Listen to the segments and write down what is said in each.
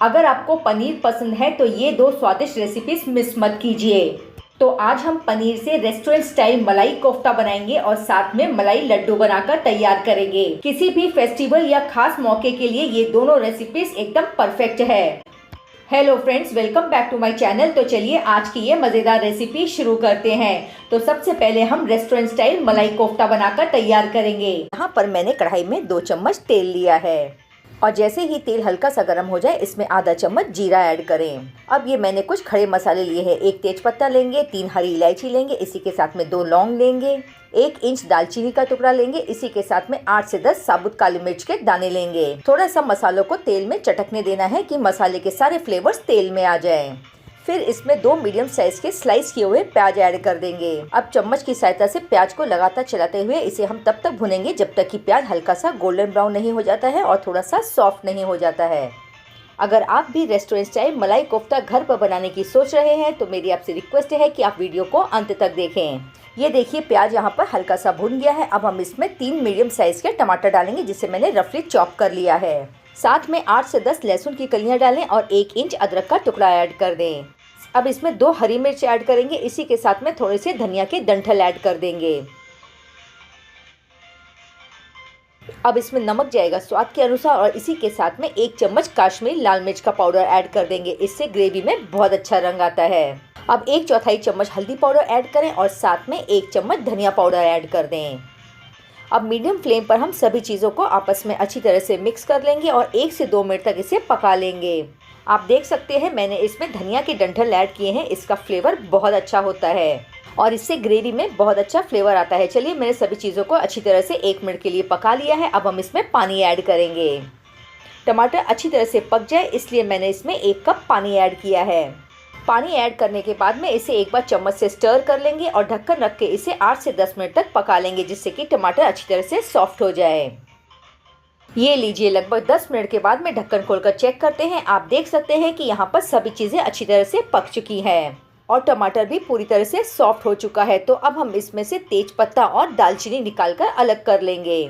अगर आपको पनीर पसंद है तो ये दो स्वादिष्ट रेसिपीज मिस मत कीजिए। तो आज हम पनीर से रेस्टोरेंट स्टाइल मलाई कोफ्ता बनाएंगे और साथ में मलाई लड्डू बनाकर तैयार करेंगे। किसी भी फेस्टिवल या खास मौके के लिए ये दोनों रेसिपीज एकदम परफेक्ट है। Hello friends, welcome back to my channel. तो चलिए आज की ये मज़ेदार रेसिपी शुरू करते हैं। तो सबसे पहले हम रेस्टोरेंट स्टाइल मलाई कोफ्ता बनाकर तैयार करेंगे। यहाँ पर मैंने कढ़ाई में 2 चम्मच तेल लिया है और जैसे ही तेल हल्का सा गर्म हो जाए इसमें आधा चम्मच जीरा ऐड करें। अब ये मैंने कुछ खड़े मसाले लिए हैं। 1 तेजपत्ता लेंगे, 3 हरी इलायची लेंगे, इसी के साथ में 2 लौंग लेंगे, 1 इंच दालचीनी का टुकड़ा लेंगे, इसी के साथ में 8 से 10 साबुत काली मिर्च के दाने लेंगे। थोड़ा सा मसालों को तेल में चटकने देना है कि मसाले के सारे फ्लेवर्स तेल में आ जाएं। फिर इसमें 2 मीडियम साइज के स्लाइस किए हुए प्याज ऐड कर देंगे। अब चम्मच की सहायता से प्याज को लगातार चलाते हुए इसे हम तब तक भुनेंगे जब तक कि प्याज हल्का सा गोल्डन ब्राउन नहीं हो जाता है और थोड़ा सा सॉफ्ट नहीं हो जाता है। अगर आप भी रेस्टोरेंट स्टाइल मलाई कोफ्ता घर पर बनाने की सोच रहे हैं तो मेरी आपसे रिक्वेस्ट है कि आप वीडियो को अंत तक देखें। ये देखिए प्याज यहाँ पर हल्का सा भुन गया है। अब हम इसमें 3 मीडियम साइज के टमाटर डालेंगे जिसे मैंने रफली चॉप कर लिया है। साथ में 8 से 10 लहसुन की कलियां डालें और 1 इंच अदरक का टुकड़ा ऐड कर दें। अब इसमें 2 हरी मिर्च ऐड करेंगे, इसी के साथ में थोड़े से धनिया के डंठल ऐड कर देंगे। अब इसमें नमक जाएगा स्वाद के अनुसार और इसी के साथ में 1 चम्मच कश्मीरी लाल मिर्च का पाउडर ऐड कर देंगे। इससे ग्रेवी में बहुत अच्छा रंग आता है। अब 1/4 चम्मच हल्दी पाउडर ऐड करें और साथ में 1 चम्मच धनिया पाउडर ऐड कर दें। अब मीडियम फ्लेम पर हम सभी चीज़ों को आपस में अच्छी तरह से मिक्स कर लेंगे और 1 से 2 मिनट तक इसे पका लेंगे। आप देख सकते हैं मैंने इसमें धनिया के डंठल ऐड किए हैं। इसका फ्लेवर बहुत अच्छा होता है और इससे ग्रेवी में बहुत अच्छा फ्लेवर आता है। चलिए मैंने सभी चीज़ों को अच्छी तरह से 1 मिनट के लिए पका लिया है। अब हम इसमें पानी ऐड करेंगे। टमाटर अच्छी तरह से पक जाए इसलिए मैंने इसमें 1 कप पानी ऐड किया है। पानी ऐड करने के बाद में इसे एक बार चम्मच से स्टर कर लेंगे और ढक्कन रख के इसे 8 से 10 मिनट तक पका लेंगे जिससे कि टमाटर अच्छी तरह से सॉफ्ट हो जाए। ये लीजिए लगभग 10 मिनट के बाद में ढक्कन खोलकर चेक करते हैं। आप देख सकते हैं कि यहाँ पर सभी चीज़ें अच्छी तरह से पक चुकी हैं और टमाटर भी पूरी तरह से सॉफ्ट हो चुका है। तो अब हम इसमें से तेजपत्ता और दालचीनी निकालकर अलग कर लेंगे।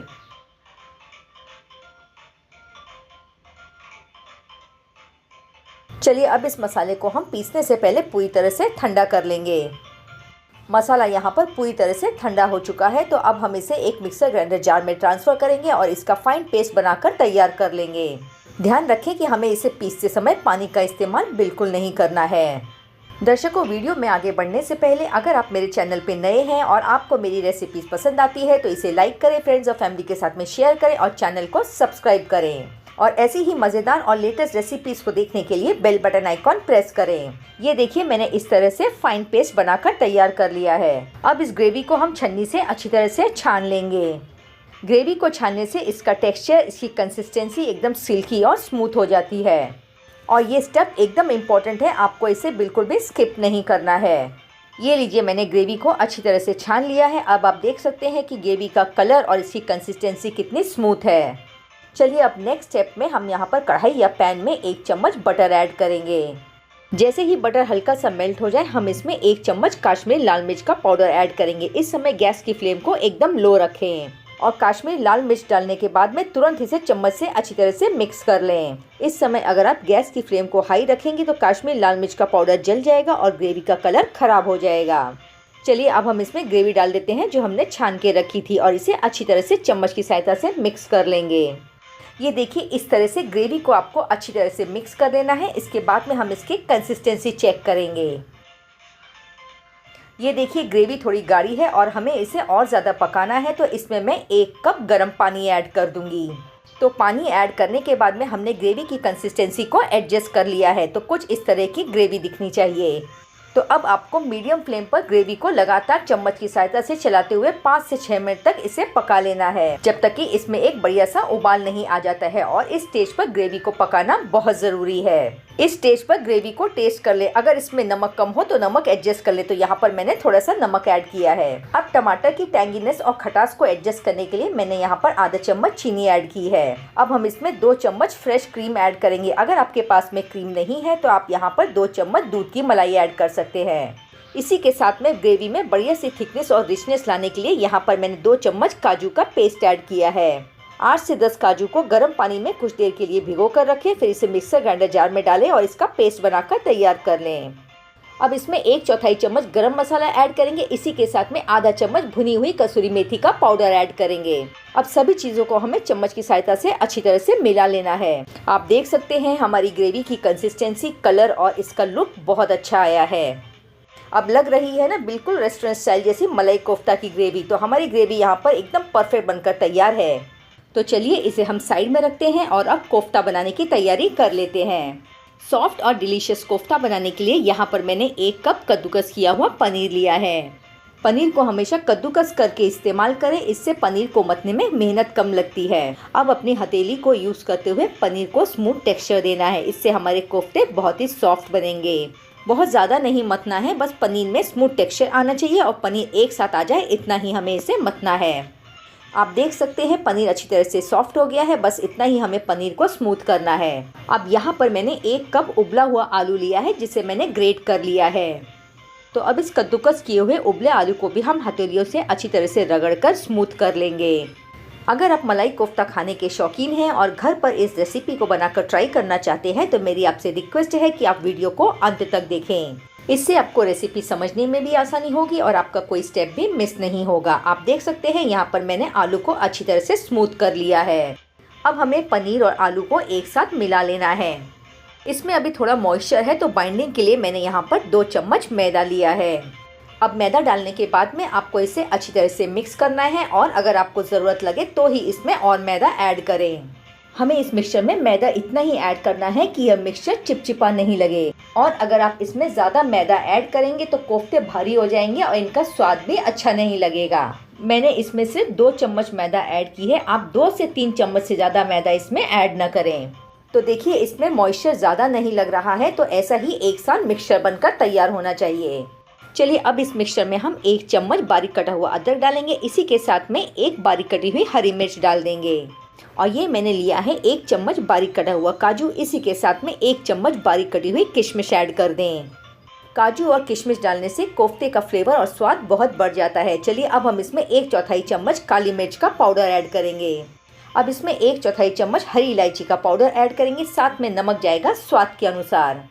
चलिए अब इस मसाले को हम पीसने से पहले पूरी तरह से ठंडा कर लेंगे। मसाला यहाँ पर पूरी तरह से ठंडा हो चुका है। तो अब हम इसे एक मिक्सर ग्राइंडर जार में ट्रांसफ़र करेंगे और इसका फाइन पेस्ट बनाकर तैयार कर लेंगे। ध्यान रखें कि हमें इसे पीसते समय पानी का इस्तेमाल बिल्कुल नहीं करना है। दर्शकों, वीडियो में आगे बढ़ने से पहले अगर आप मेरे चैनल पे नए हैं और आपको मेरी रेसिपीज़ पसंद आती है तो इसे लाइक करें, फ्रेंड्स और फैमिली के साथ में शेयर करें और चैनल को सब्सक्राइब करें और ऐसी ही मज़ेदार और लेटेस्ट रेसिपीज़ को देखने के लिए बेल बटन आइकॉन प्रेस करें। ये देखिए मैंने इस तरह से फाइन पेस्ट बनाकर तैयार कर लिया है। अब इस ग्रेवी को हम छन्नी से अच्छी तरह से छान लेंगे। ग्रेवी को छानने से इसका टेक्सचर, इसकी कंसिस्टेंसी एकदम सिल्की और स्मूथ हो जाती है और ये स्टेप एकदम इम्पॉर्टेंट है। आपको इसे बिल्कुल भी स्किप नहीं करना है। ये लीजिए मैंने ग्रेवी को अच्छी तरह से छान लिया है। अब आप देख सकते हैं कि ग्रेवी का कलर और इसकी कंसिस्टेंसी कितनी स्मूथ है। चलिए अब नेक्स्ट स्टेप में हम यहाँ पर कढ़ाई या पैन में 1 चम्मच बटर ऐड करेंगे। जैसे ही बटर हल्का सा मेल्ट हो जाए हम इसमें 1 चम्मच कश्मीरी लाल मिर्च का पाउडर ऐड करेंगे। इस समय गैस की फ्लेम को एकदम लो रखें और कश्मीरी लाल मिर्च डालने के बाद में तुरंत इसे चम्मच से अच्छी तरह से मिक्स कर लें। इस समय अगर आप गैस की फ्लेम को हाई रखेंगे तो कश्मीरी लाल मिर्च का पाउडर जल जाएगा और ग्रेवी का कलर ख़राब हो जाएगा। चलिए अब हम इसमें ग्रेवी डाल देते हैं जो हमने छान के रखी थी और इसे अच्छी तरह से चम्मच की सहायता से मिक्स कर लेंगे। ये देखिए इस तरह से ग्रेवी को आपको अच्छी तरह से मिक्स कर देना है। इसके बाद में हम इसकी कंसिस्टेंसी चेक करेंगे। ये देखिए ग्रेवी थोड़ी गाढ़ी है और हमें इसे और ज़्यादा पकाना है तो इसमें मैं 1 कप गर्म पानी ऐड कर दूंगी। तो पानी ऐड करने के बाद में हमने ग्रेवी की कंसिस्टेंसी को एडजस्ट कर लिया है। तो कुछ इस तरह की ग्रेवी दिखनी चाहिए। तो अब आपको मीडियम फ्लेम पर ग्रेवी को लगातार चम्मच की सहायता से चलाते हुए 5 से 6 मिनट तक इसे पका लेना है जब तक कि इसमें एक बढ़िया सा उबाल नहीं आ जाता है। और इस स्टेज पर ग्रेवी को पकाना बहुत ज़रूरी है। इस स्टेज पर ग्रेवी को टेस्ट कर ले। अगर इसमें नमक कम हो तो नमक एडजस्ट कर ले। तो यहाँ पर मैंने थोड़ा सा नमक ऐड किया है। अब टमाटर की टैंगीनेस और खटास को एडजस्ट करने के लिए मैंने यहाँ पर आधा चम्मच चीनी ऐड की है। अब हम इसमें 2 चम्मच फ्रेश क्रीम ऐड करेंगे। अगर आपके पास में क्रीम नहीं है तो आप यहाँ पर 2 चम्मच दूध की मलाई ऐड कर सकते हैं। इसी के साथ में ग्रेवी में बढ़िया सी थिकनेस और रिचनेस लाने के लिए यहाँ पर मैंने 2 चम्मच काजू का पेस्ट ऐड किया है। 8 से 10 काजू को गर्म पानी में कुछ देर के लिए भिगो कर रखें, फिर इसे मिक्सर ग्राइंडर जार में डालें और इसका पेस्ट बनाकर तैयार कर लें। अब इसमें 1/4 चम्मच गरम मसाला ऐड करेंगे। इसी के साथ में आधा चम्मच भुनी हुई कसूरी मेथी का पाउडर ऐड करेंगे। अब सभी चीज़ों को हमें चम्मच की सहायता से अच्छी तरह से मिला लेना है। आप देख सकते हैं हमारी ग्रेवी की कंसिस्टेंसी, कलर और इसका लुक बहुत अच्छा आया है। अब लग रही है ना बिल्कुल रेस्टोरेंट स्टाइल जैसी मलाई कोफ्ता की ग्रेवी। तो हमारी ग्रेवी यहाँ पर एकदम परफेक्ट बनकर तैयार है। तो चलिए इसे हम साइड में रखते हैं और अब कोफ्ता बनाने की तैयारी कर लेते हैं। सॉफ्ट और डिलीशियस कोफ्ता बनाने के लिए यहाँ पर मैंने 1 कप कद्दूकस किया हुआ पनीर लिया है। पनीर को हमेशा कद्दूकस करके इस्तेमाल करें, इससे पनीर को मथने में मेहनत कम लगती है। अब अपनी हथेली को यूज़ करते हुए पनीर को स्मूथ टेक्सचर देना है, इससे हमारे कोफ्ते बहुत ही सॉफ्ट बनेंगे। बहुत ज़्यादा नहीं मथना है, बस पनीर में स्मूथ टेक्सचर आना चाहिए और पनीर एक साथ आ जाए, इतना ही हमें इसे मथना है। आप देख सकते हैं पनीर अच्छी तरह से सॉफ्ट हो गया है, बस इतना ही हमें पनीर को स्मूथ करना है। अब यहाँ पर मैंने 1 कप उबला हुआ आलू लिया है, जिसे मैंने ग्रेट कर लिया है। तो अब इस कद्दूकस किए हुए उबले आलू को भी हम हथेलियों से अच्छी तरह से रगड़कर स्मूथ कर लेंगे। अगर आप मलाई कोफ्ता खाने के शौकीन हैं और घर पर इस रेसिपी को बनाकर ट्राई करना चाहते हैं तो मेरी आपसे रिक्वेस्ट है कि आप वीडियो को अंत तक देखें। इससे आपको रेसिपी समझने में भी आसानी होगी और आपका कोई स्टेप भी मिस नहीं होगा। आप देख सकते हैं यहाँ पर मैंने आलू को अच्छी तरह से स्मूथ कर लिया है। अब हमें पनीर और आलू को एक साथ मिला लेना है। इसमें अभी थोड़ा मॉइस्चर है, तो बाइंडिंग के लिए मैंने यहाँ पर 2 चम्मच मैदा लिया है। अब मैदा डालने के बाद में आपको इसे अच्छी तरह से मिक्स करना है और अगर आपको ज़रूरत लगे तो ही इसमें और मैदा ऐड करें। हमें इस मिक्सचर में मैदा इतना ही ऐड करना है कि यह मिक्सचर चिपचिपा नहीं लगे, और अगर आप इसमें ज़्यादा मैदा ऐड करेंगे तो कोफ्ते भारी हो जाएंगे और इनका स्वाद भी अच्छा नहीं लगेगा। मैंने इसमें सिर्फ 2 चम्मच मैदा ऐड की है, आप 2 से 3 चम्मच से ज़्यादा मैदा इसमें ऐड न करें। तो देखिए इसमें मॉइस्चर ज़्यादा नहीं लग रहा है, तो ऐसा ही एक साथ मिक्सचर बनकर तैयार होना चाहिए। चलिए अब इस मिक्सचर में हम 1 चम्मच बारीक कटा हुआ अदरक डालेंगे। इसी के साथ में 1 बारीक कटी हुई हरी मिर्च डाल देंगे और ये मैंने लिया है 1 चम्मच बारीक कटा हुआ काजू। इसी के साथ में 1 चम्मच बारीक कटी हुई किशमिश ऐड कर दें। काजू और किशमिश डालने से कोफ्ते का फ्लेवर और स्वाद बहुत बढ़ जाता है। चलिए अब हम इसमें 1/4 चम्मच काली मिर्च का पाउडर ऐड करेंगे। अब इसमें 1/4 चम्मच हरी इलायची का पाउडर ऐड करेंगे, साथ में नमक जाएगा स्वाद के अनुसार।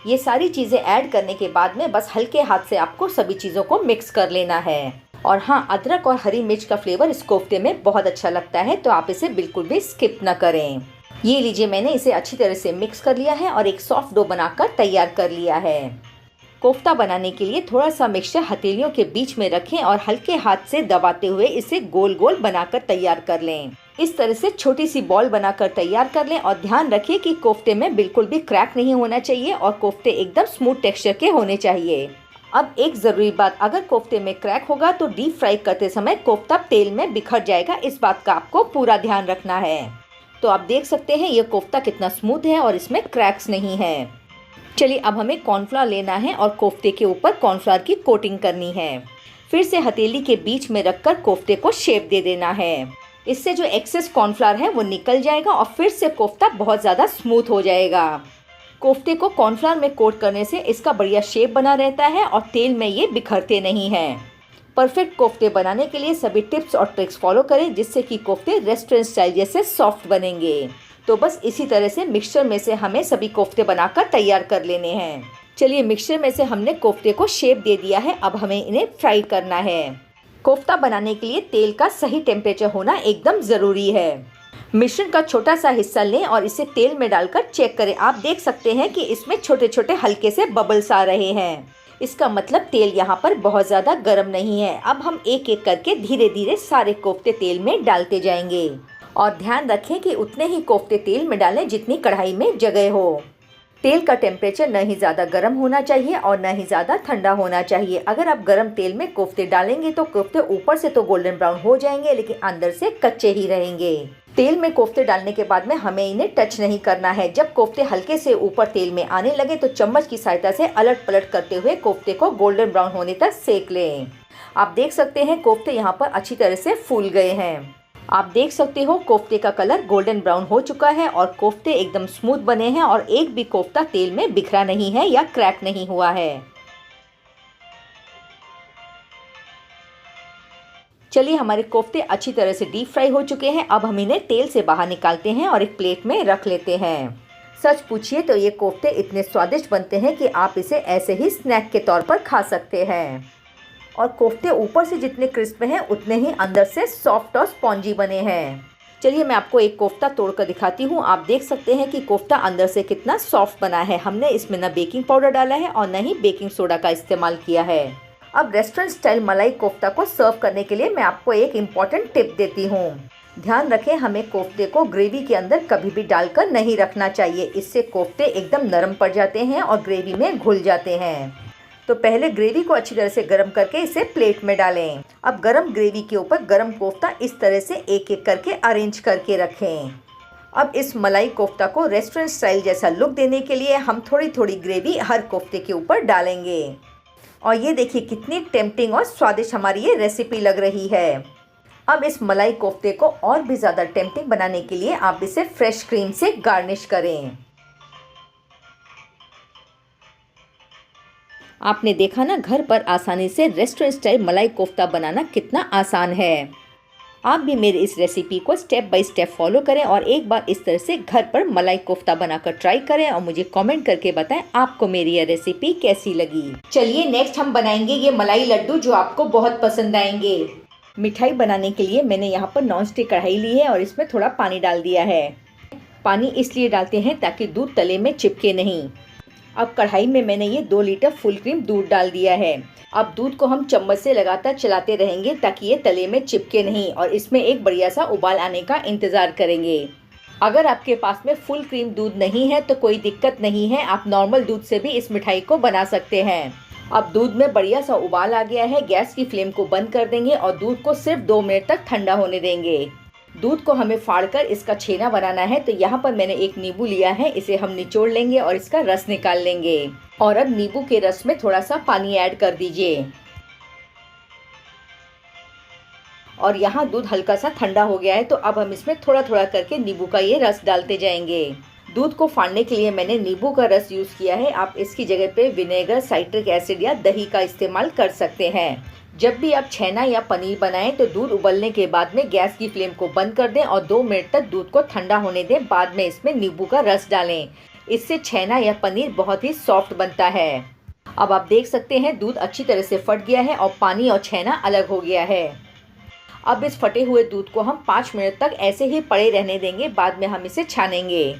ये सारी चीज़ें ऐड करने के बाद में बस हल्के हाथ से आपको सभी चीज़ों को मिक्स कर लेना है। और हाँ, अदरक और हरी मिर्च का फ्लेवर इस कोफ्ते में बहुत अच्छा लगता है, तो आप इसे बिल्कुल भी स्किप ना करें। ये लीजिए मैंने इसे अच्छी तरह से मिक्स कर लिया है और एक सॉफ्ट डो बनाकर तैयार कर लिया है। कोफ्ता बनाने के लिए थोड़ा सा मिक्सचर हथेलियों के बीच में रखें और हल्के हाथ से दबाते हुए इसे गोल गोल बनाकर तैयार कर लें। इस तरह से छोटी सी बॉल बनाकर तैयार कर लें और ध्यान रखिए कि कोफ्ते में बिल्कुल भी क्रैक नहीं होना चाहिए और कोफ्ते एकदम स्मूथ टेक्सचर के होने चाहिए। अब एक ज़रूरी बात, अगर कोफ्ते में क्रैक होगा तो डीप फ्राई करते समय कोफ्ता तेल में बिखर जाएगा, इस बात का आपको पूरा ध्यान रखना है। तो आप देख सकते हैं ये कोफ्ता कितना स्मूथ है और इसमें क्रैक्स नहीं है। चलिए अब हमें कॉर्नफ्लावर लेना है और कोफ्ते के ऊपर कॉर्नफ्लावर की कोटिंग करनी है। फिर से हथेली के बीच में रखकर कोफ्ते को शेप दे देना है। इससे जो एक्सेस कॉर्नफ्लावर है वो निकल जाएगा और फिर से कोफ्ता बहुत ज़्यादा स्मूथ हो जाएगा। कोफ्ते को कॉर्नफ्लावर में कोट करने से इसका बढ़िया शेप बना रहता है और तेल में ये बिखरते नहीं हैं। परफेक्ट कोफ्ते बनाने के लिए सभी टिप्स और ट्रिक्स फॉलो करें, जिससे कि कोफ्ते रेस्टोरेंट स्टाइल जैसे सॉफ्ट बनेंगे। तो बस इसी तरह से मिक्सचर में से हमें सभी कोफ्ते बनाकर तैयार कर लेने हैं। चलिए मिक्सचर में से हमने कोफ्ते को शेप दे दिया है, अब हमें इन्हें फ्राई करना है। कोफ्ता बनाने के लिए तेल का सही टेम्परेचर होना एकदम ज़रूरी है। मिश्रण का छोटा सा हिस्सा लें और इसे तेल में डालकर चेक करें। आप देख सकते हैं कि इसमें छोटे छोटे हल्के से बबल्स आ रहे हैं, इसका मतलब तेल यहाँ पर बहुत ज़्यादा गर्म नहीं है। अब हम एक एक करके धीरे धीरे सारे कोफ्ते तेल में डालते जाएंगे और ध्यान रखें कि उतने ही कोफ्ते तेल में डालें जितनी कढ़ाई में जगह हो। तेल का टेम्परेचर न ही ज़्यादा गर्म होना चाहिए और न ही ज़्यादा ठंडा होना चाहिए। अगर आप गर्म तेल में कोफ्ते डालेंगे तो कोफ्ते ऊपर से तो गोल्डन ब्राउन हो जाएंगे, लेकिन अंदर से कच्चे ही रहेंगे। तेल में कोफ्ते डालने के बाद में हमें इन्हें टच नहीं करना है। जब कोफ्ते हल्के से ऊपर तेल में आने लगे तो चम्मच की सहायता से अलट पलट करते हुए कोफ्ते को गोल्डन ब्राउन होने तक सेक लें। आप देख सकते हैं कोफ्ते यहाँ पर अच्छी तरह से फूल गए हैं। आप देख सकते हो कोफ्ते का कलर गोल्डन ब्राउन हो चुका है और कोफ्ते एकदम स्मूथ बने हैं और एक भी कोफ्ता तेल में बिखरा नहीं है या क्रैक नहीं हुआ है। चलिए हमारे कोफ्ते अच्छी तरह से डीप फ्राई हो चुके हैं। अब हम इन्हें तेल से बाहर निकालते हैं और एक प्लेट में रख लेते हैं। सच पूछिए तो ये कोफ्ते इतने स्वादिष्ट बनते हैं कि आप इसे ऐसे ही स्नैक के तौर पर खा सकते हैं। और कोफ्ते ऊपर से जितने क्रिस्प हैं उतने ही अंदर से सॉफ्ट और स्पॉन्जी बने हैं। चलिए मैं आपको एक कोफ्ता तोड़कर दिखाती हूँ। आप देख सकते हैं कि कोफ्ता अंदर से कितना सॉफ्ट बना है। हमने इसमें न बेकिंग पाउडर डाला है और न ही बेकिंग सोडा का इस्तेमाल किया है। अब रेस्टोरेंट स्टाइल मलाई कोफ्ता को सर्व करने के लिए मैं आपको एक इम्पॉर्टेंट टिप देती हूँ। ध्यान रखें, हमें कोफ्ते को ग्रेवी के अंदर कभी भी डालकर नहीं रखना चाहिए। इससे कोफ्ते एकदम नरम पड़ जाते हैं और ग्रेवी में घुल जाते हैं। तो पहले ग्रेवी को अच्छी तरह से गर्म करके इसे प्लेट में डालें। अब गर्म ग्रेवी के ऊपर गर्म कोफ्ता इस तरह से एक एक करके अरेंज करके रखें। अब इस मलाई कोफ्ता को रेस्टोरेंट स्टाइल जैसा लुक देने के लिए हम थोड़ी थोड़ी ग्रेवी हर कोफ्ते के ऊपर डालेंगे। और ये देखिए कितनी टेम्पटिंग और स्वादिष्ट हमारी ये रेसिपी लग रही है। अब इस मलाई कोफ्ते को और भी ज़्यादा टेम्पटिंग बनाने के लिए आप इसे फ्रेश क्रीम से गार्निश करें। आपने देखा ना, घर पर आसानी से रेस्टोरेंट स्टाइल मलाई कोफ्ता बनाना कितना आसान है। आप भी मेरे इस रेसिपी को स्टेप बाय स्टेप फॉलो करें और एक बार इस तरह से घर पर मलाई कोफ्ता बनाकर ट्राई करें और मुझे कमेंट करके बताएं आपको मेरी यह रेसिपी कैसी लगी। चलिए नेक्स्ट हम बनाएंगे ये मलाई लड्डू जो आपको बहुत पसंद आएंगे। मिठाई बनाने के लिए मैंने यहाँ पर नॉन स्टिक कढ़ाई ली है और इसमें थोड़ा पानी डाल दिया है। पानी इसलिए डालते हैं ताकि दूध तले में चिपके नहीं। अब कढ़ाई में मैंने ये 2 लीटर फुल क्रीम दूध डाल दिया है। अब दूध को हम चम्मच से लगातार चलाते रहेंगे ताकि ये तले में चिपके नहीं और इसमें एक बढ़िया सा उबाल आने का इंतज़ार करेंगे। अगर आपके पास में फुल क्रीम दूध नहीं है तो कोई दिक्कत नहीं है, आप नॉर्मल दूध से भी इस मिठाई को बना सकते हैं। अब दूध में बढ़िया सा उबाल आ गया है। गैस की फ्लेम को बंद कर देंगे और दूध को सिर्फ 2 मिनट तक ठंडा होने देंगे। दूध को हमें फाड़कर इसका छेना बनाना है। तो यहाँ पर मैंने एक नींबू लिया है, इसे हम निचोड़ लेंगे और इसका रस निकाल लेंगे। और अब नींबू के रस में थोड़ा सा पानी ऐड कर दीजिए। और यहाँ दूध हल्का सा ठंडा हो गया है तो अब हम इसमें थोड़ा थोड़ा करके नींबू का ये रस डालते जाएंगे। दूध को फाड़ने के लिए मैंने नींबू का रस यूज़ किया है। आप इसकी जगह पे विनेगर, साइट्रिक एसिड या दही का इस्तेमाल कर सकते हैं। जब भी आप छेना या पनीर बनाएं तो दूध उबलने के बाद में गैस की फ्लेम को बंद कर दें और 2 मिनट तक दूध को ठंडा होने दें। बाद में इसमें नींबू का रस डालें। इससे छेना या पनीर बहुत ही सॉफ्ट बनता है। अब आप देख सकते हैं दूध अच्छी तरह से फट गया है और पानी और छेना अलग हो गया है। अब इस फटे हुए दूध को हम 5 मिनट तक ऐसे ही पड़े रहने देंगे। बाद में हम इसे छानेंगे।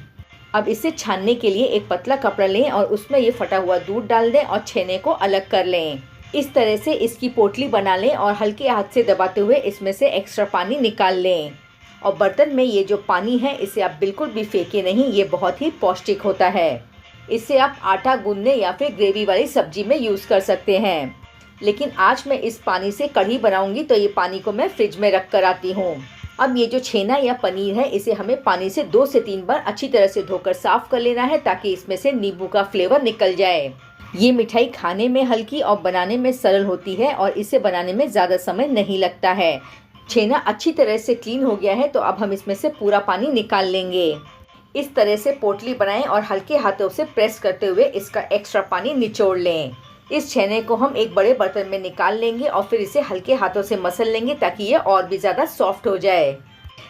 अब इसे छानने के लिए एक पतला कपड़ा लें और उसमें ये फटा हुआ दूध डाल दें और छेने को अलग कर लें। इस तरह से इसकी पोटली बना लें और हल्के हाथ से दबाते हुए इसमें से एक्स्ट्रा पानी निकाल लें। और बर्तन में ये जो पानी है इसे आप बिल्कुल भी फेंके नहीं, ये बहुत ही पौष्टिक होता है। इससे आप आटा गूंदने या फिर ग्रेवी वाली सब्जी में यूज़ कर सकते हैं। लेकिन आज मैं इस पानी से कढ़ी बनाऊंगी तो ये पानी को मैं फ्रिज में रख कर आती हूँ। अब ये जो छेना या पनीर है इसे हमें पानी से 2 से 3 बार अच्छी तरह से धोकर साफ़ कर लेना है ताकि इसमें से नींबू का फ्लेवर निकल जाए। ये मिठाई खाने में हल्की और बनाने में सरल होती है और इसे बनाने में ज़्यादा समय नहीं लगता है। छेना अच्छी तरह से क्लीन हो गया है तो अब हम इसमें से पूरा पानी निकाल लेंगे। इस तरह से पोटली बनाएं और हल्के हाथों से प्रेस करते हुए इसका एक्स्ट्रा पानी निचोड़ लें। इस छेने को हम एक बड़े बर्तन में निकाल लेंगे और फिर इसे हल्के हाथों से मसल लेंगे ताकि ये और भी ज़्यादा सॉफ्ट हो जाए।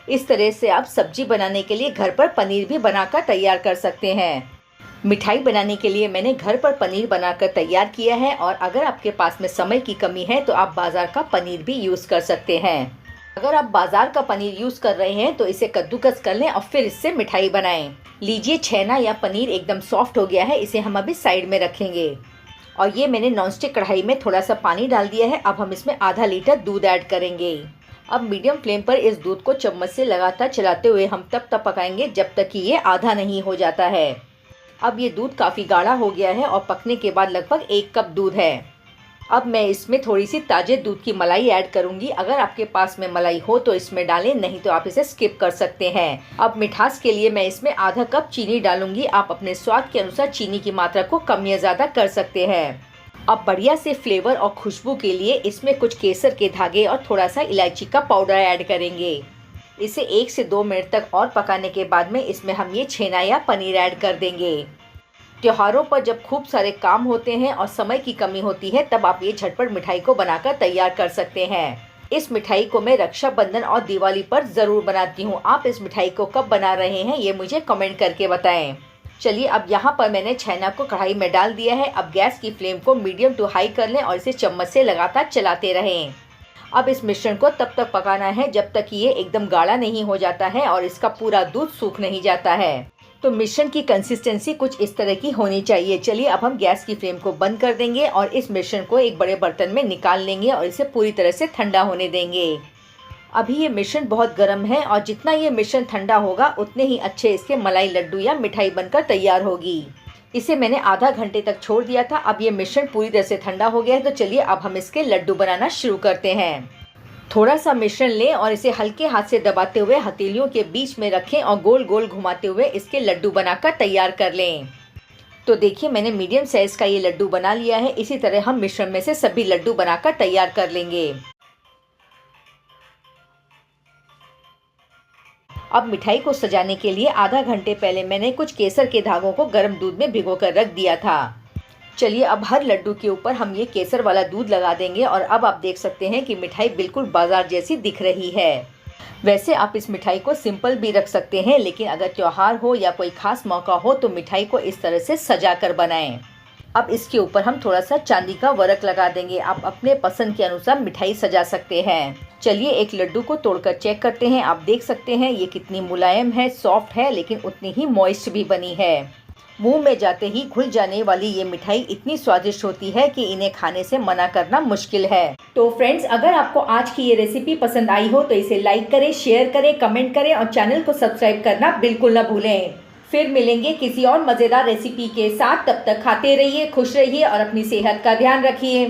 इस तरह से आप सब्जी बनाने के लिए घर पर पनीर भी बनाकर तैयार कर सकते हैं। मिठाई बनाने के लिए मैंने घर पर पनीर बनाकर तैयार किया है और अगर आपके पास में समय की कमी है तो आप बाज़ार का पनीर भी यूज़ कर सकते हैं। अगर आप बाज़ार का पनीर यूज़ कर रहे हैं तो इसे कद्दूकस कर लें और फिर इससे मिठाई बनाएं। लीजिए छेना या पनीर एकदम सॉफ्ट हो गया है, इसे हम अभी साइड में रखेंगे। और ये मैंने नॉनस्टिक कढ़ाई में थोड़ा सा पानी डाल दिया है। अब हम इसमें आधा लीटर दूध ऐड करेंगे। अब मीडियम फ्लेम पर इस दूध को चम्मच से लगातार चलाते हुए हम तब तक पकाएंगे जब तक कि ये आधा नहीं हो जाता है। अब ये दूध काफ़ी गाढ़ा हो गया है और पकने के बाद लगभग 1 कप दूध है। अब मैं इसमें थोड़ी सी ताज़े दूध की मलाई ऐड करूंगी। अगर आपके पास में मलाई हो तो इसमें डालें, नहीं तो आप इसे स्किप कर सकते हैं। अब मिठास के लिए मैं इसमें आधा कप चीनी डालूंगी। आप अपने स्वाद के अनुसार चीनी की मात्रा को कम या ज़्यादा कर सकते हैं। अब बढ़िया से फ्लेवर और खुशबू के लिए इसमें कुछ केसर के धागे और थोड़ा सा इलायची का पाउडर ऐड करेंगे। इसे 1 से 2 मिनट तक और पकाने के बाद में इसमें हम ये छेना या पनीर ऐड कर देंगे। त्योहारों पर जब खूब सारे काम होते हैं और समय की कमी होती है तब आप ये झटपट मिठाई को बनाकर तैयार कर सकते हैं। इस मिठाई को मैं रक्षाबंधन और दिवाली पर ज़रूर बनाती हूँ। आप इस मिठाई को कब बना रहे हैं ये मुझे कमेंट करके बताएं। चलिए अब यहाँ पर मैंने छेना को कढ़ाई में डाल दिया है। अब गैस की फ्लेम को मीडियम टू हाई कर लें और इसे चम्मच से लगातार चलाते रहें। अब इस मिश्रण को तब तक पकाना है जब तक कि ये एकदम गाढ़ा नहीं हो जाता है और इसका पूरा दूध सूख नहीं जाता है। तो मिश्रण की कंसिस्टेंसी कुछ इस तरह की होनी चाहिए। चलिए अब हम गैस की फ्लेम को बंद कर देंगे और इस मिश्रण को एक बड़े बर्तन में निकाल लेंगे और इसे पूरी तरह से ठंडा होने देंगे। अभी ये मिश्रण बहुत गर्म है और जितना ये मिश्रण ठंडा होगा उतने ही अच्छे इसके मलाई लड्डू या मिठाई बनकर तैयार होगी। इसे मैंने आधा घंटे तक छोड़ दिया था। अब ये मिश्रण पूरी तरह से ठंडा हो गया है। तो चलिए अब हम इसके लड्डू बनाना शुरू करते हैं। थोड़ा सा मिश्रण लें और इसे हल्के हाथ से दबाते हुए हथेलियों के बीच में रखें और गोल गोल घुमाते हुए इसके लड्डू बनाकर तैयार कर लें। तो देखिए मैंने मीडियम साइज़ का ये लड्डू बना लिया है। इसी तरह हम मिश्रण में से सभी लड्डू बनाकर तैयार कर लेंगे। अब मिठाई को सजाने के लिए आधा घंटे पहले मैंने कुछ केसर के धागों को गर्म दूध में भिगोकर रख दिया था। चलिए अब हर लड्डू के ऊपर हम ये केसर वाला दूध लगा देंगे और अब आप देख सकते हैं कि मिठाई बिल्कुल बाजार जैसी दिख रही है। वैसे आप इस मिठाई को सिंपल भी रख सकते हैं, लेकिन अगर त्योहार हो या कोई खास मौका हो तो मिठाई को इस तरह से सजा कर बनाएं। अब इसके ऊपर हम थोड़ा सा चांदी का वर्क लगा देंगे। आप अपने पसंद के अनुसार मिठाई सजा सकते हैं। चलिए एक लड्डू को तोड़कर चेक करते हैं। आप देख सकते हैं ये कितनी मुलायम है, सॉफ्ट है, लेकिन उतनी ही मॉइस्ट भी बनी है। मुंह में जाते ही घुल जाने वाली ये मिठाई इतनी स्वादिष्ट होती है कि इन्हें खाने से मना करना मुश्किल है। तो फ्रेंड्स, अगर आपको आज की ये रेसिपी पसंद आई हो तो इसे लाइक करें, शेयर करें, कमेंट करें और चैनल को सब्सक्राइब करना बिल्कुल ना भूलें। फिर मिलेंगे किसी और मज़ेदार रेसिपी के साथ। तब तक खाते रहिए, खुश रहिए और अपनी सेहत का ध्यान रखिए।